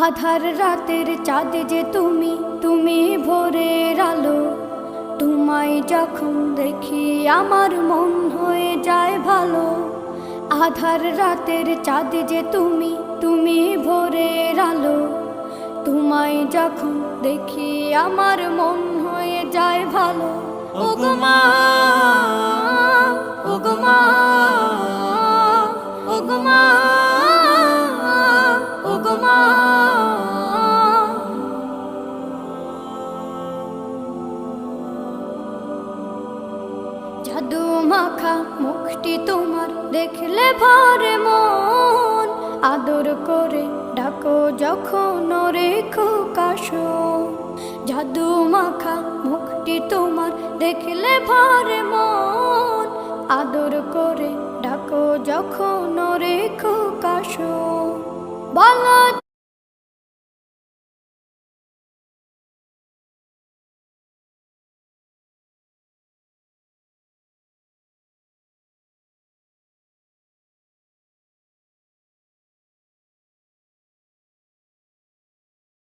আধার রাতের চাঁদ যে তুমি, তুমি ভোরের আলো। তোমায় যখন দেখি আমার মন হয়ে যায় ভালো। আধার রাতের চাঁদ যে তুমি, তুমি ভোরের আলো। তোমায় যখন দেখি আমার মন হয়ে যায় ভালো। ওগো মা, ওগো মা, ওগো মা, ওগো মা। জাদু মাখা মুখটি তোমার দেখলে ভরে মন। আদর করে ডাকো যখন রেখো কাশো। জাদু মাখা মুখটি তোমার দেখলে ভরে মন। আদর করে ডাকো যখন রেখো কাশো। বলো